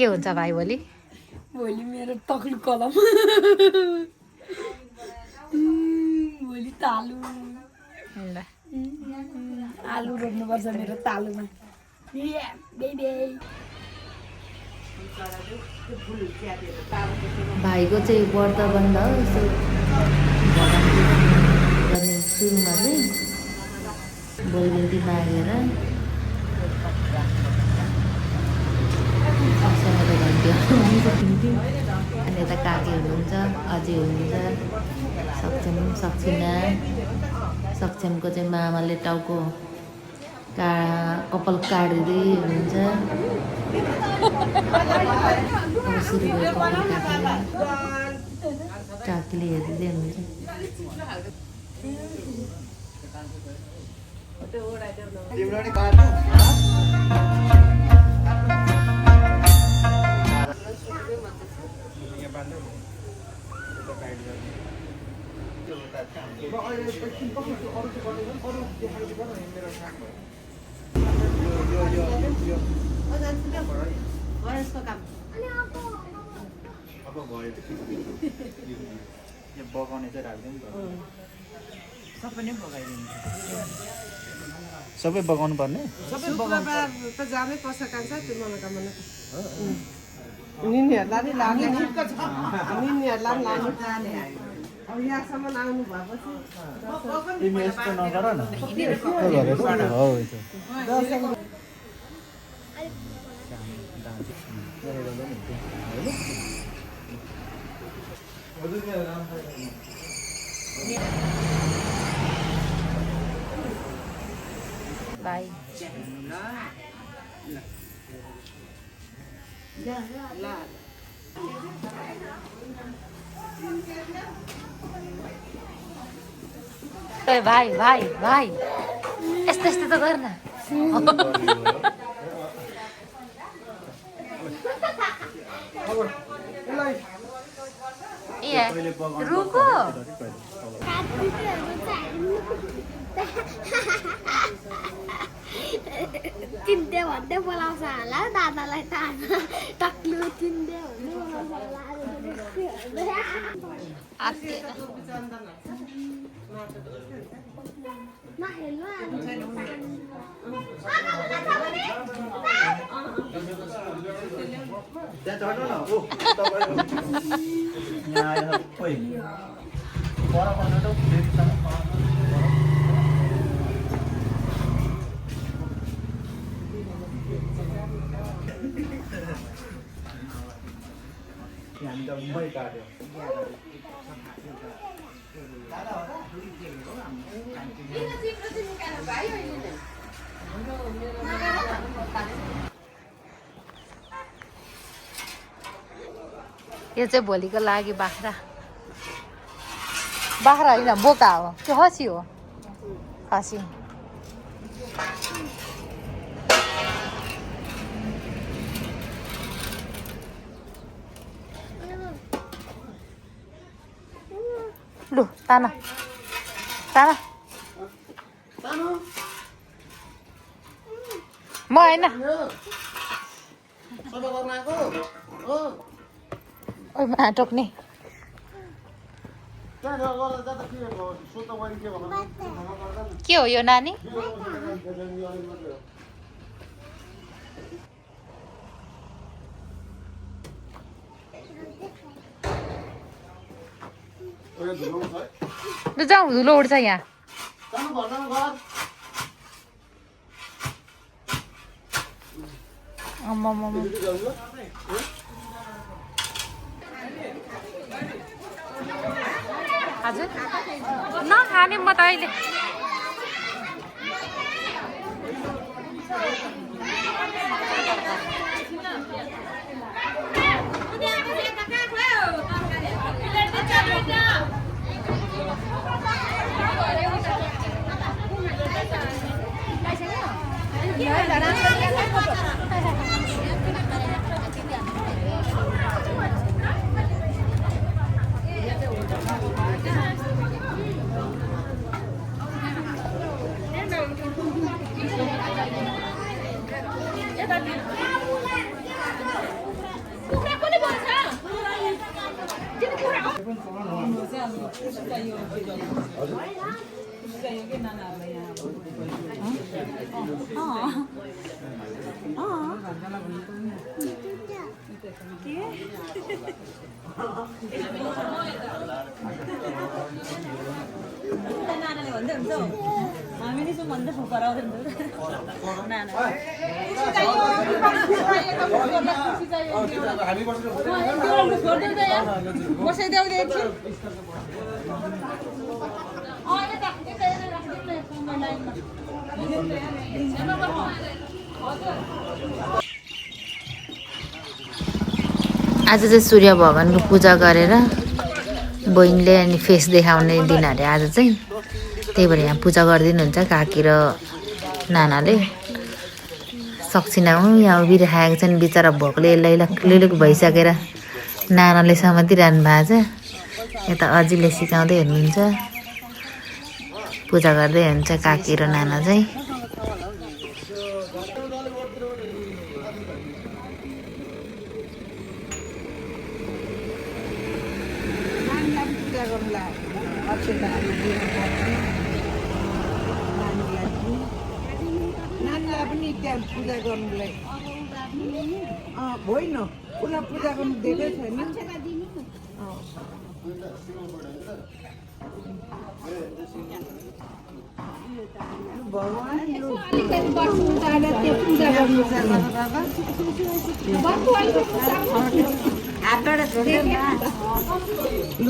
हुन्छ भाइ भोलि? भोलि मेरो तक्लु कलम भोलि तालु ल आलु रोप्नुपर्छ मेरो तालुमा भाइको चाहिँ व्रत बन्द यसो गर्ने सुरुमा चाहिँ बोलबिन्ती मागेर सँगै घन्टी दिन्थ्यो। अनि यता काकी हुनुहुन्छ, अझै हुनुहुन्छ, सक्छिना सक्षमको चाहिँ मामाले टाउको कपाल काट्दै हुनुहुन्छ। सुरु भयो काकीले हेर्दै हुनुहुन्छ। बगाउने चाहिँ राख्दैन त सबै नै बगाइदिनु सबै बगाउनु पर्ने सबै बगाउनु त जामै पर्छ कान्छ त्यो मनोकामना निनीहरूलाई नि लाग्ने निनीहरूलाई पनि लाग्नु अब यहाँसम्म आउनु भएपछि तिमी यस्तो नगर न भाइ भाइ भाइ भाइ यस्तो यस्तो त गर्न रुको तिनले भन्दै बोलाउँछ होला दादालाई त टक्लु तिनले भन्दै यो चाहिँ भोलिको लागि बाख्रा बाख्रा होइन बोका हो त्यो खसी हो खसी लु ताना ताना म होइन ओइ मा टोक्ने के हो यो नानी लु जाउँ धुलो उड्छ यहाँ हजुर नखाने म त अहिले आज चाहिँ सूर्य भगवानको पूजा गरेर बहिनीले अनि फेस देखाउने दिन अरे आज चाहिँ। त्यही भएर यहाँ पूजा गरिदिनुहुन्छ काकी र नानाले। सक्सिना यहाँ उभिराखेको छन् बिचरा भोकले लैलक भइसकेर नानाले समातिरहनु भएको छ। यता अजीले सिकाउँदै हुनुहुन्छ, पूजा गर्दै हुन्छ काकी र नाना चाहिँ। नानीलाई पनि त्यहाँ पूजा गर्नुलाई होइन उसलाई पूजा गर्नु दिएकै छैन। भगवान्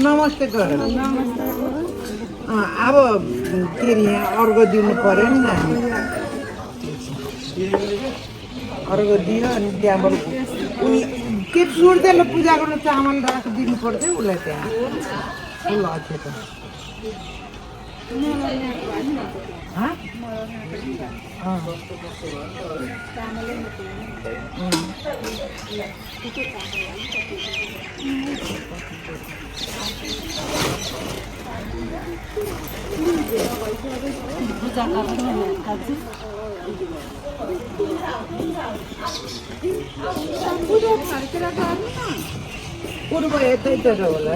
नमस्ते गर। अब के अरे यहाँ अर्घ दिनु पर्यो नि हामी। अर्घ दियो अनि त्यहाँबाट के सुर्देल पूजा गर्नु चामल राखिदिनु पर्थ्यो उसलाई त्यहाँ फुल अक्षता। पूर्व यतैतिर होला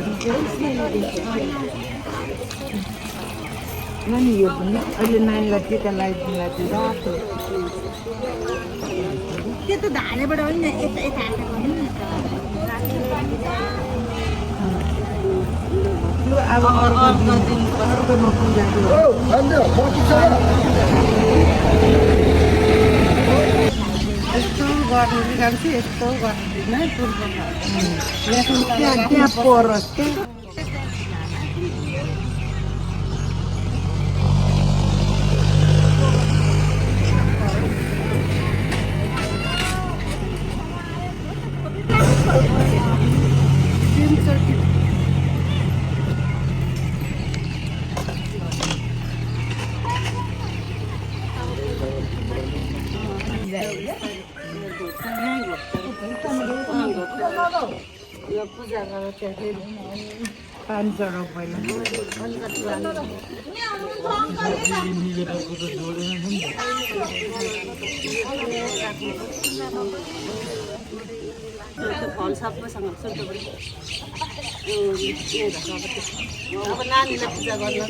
नानी। यो पनि अहिले नानीलाई टिका लगाइदिनुलाई चाहिँ रातो त्यो त धानेबाट होइन यता यता अब अर्को दिन अर्कोमा पूजा यस्तो गर्नु गाउँछ यस्तो गर्नु त्यहाँ परोस् त्यहाँ। पूजा गरेर त्यहाँ पानी चढाउ पहिला। फल सबैसँग अब नानीलाई पूजा गर्न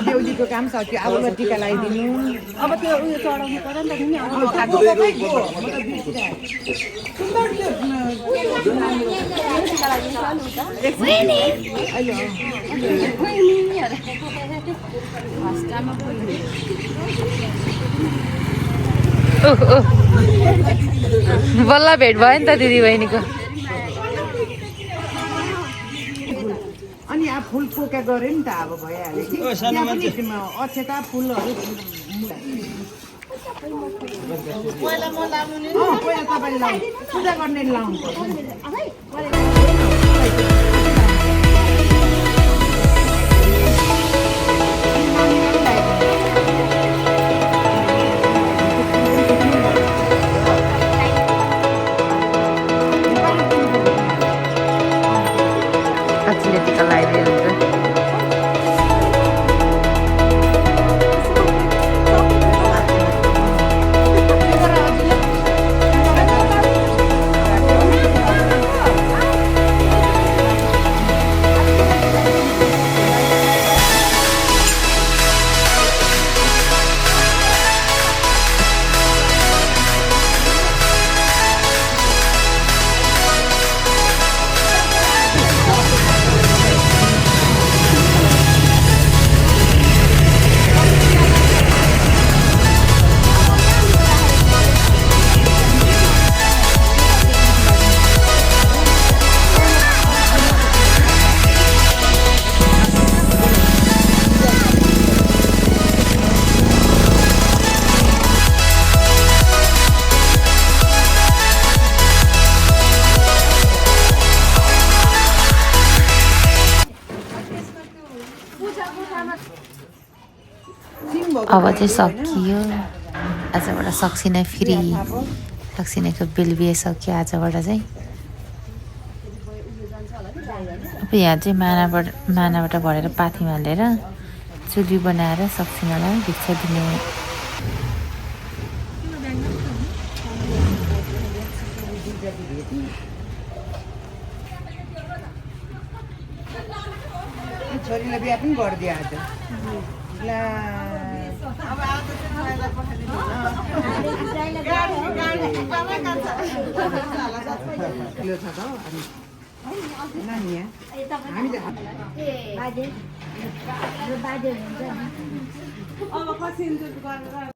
देउलीको काम सक्यो अब टिका लगाइदिनु। अब त्यो उयो चढाउनु पर्यो नि त। बल्ल भेट भयो नि त दिदी बहिनीको। अनि अब फुल पोका गऱ्यो नि त अब भइहाल्यो कि अक्षता फुलहरू पहिला म लाउने पहिला तपाईँले लाउनु पूजा गर्ने लाउनु अब चाहिँ सकियो आजबाट सक्सिना फ्री सक्सिनाको बिल बिहे सक्यो आजबाट चाहिँ अब यहाँ चाहिँ मानाबाट भरेर पाथीमा हालेर चुली बनाएर सक्सिनालाई भिक्षा दिने छोरीलाई बिहा पनि गरिदियो आज ला अब आज चाहिँ पठाइदिनु किलो छ त अनि नानी हामीले अब पछि गरेर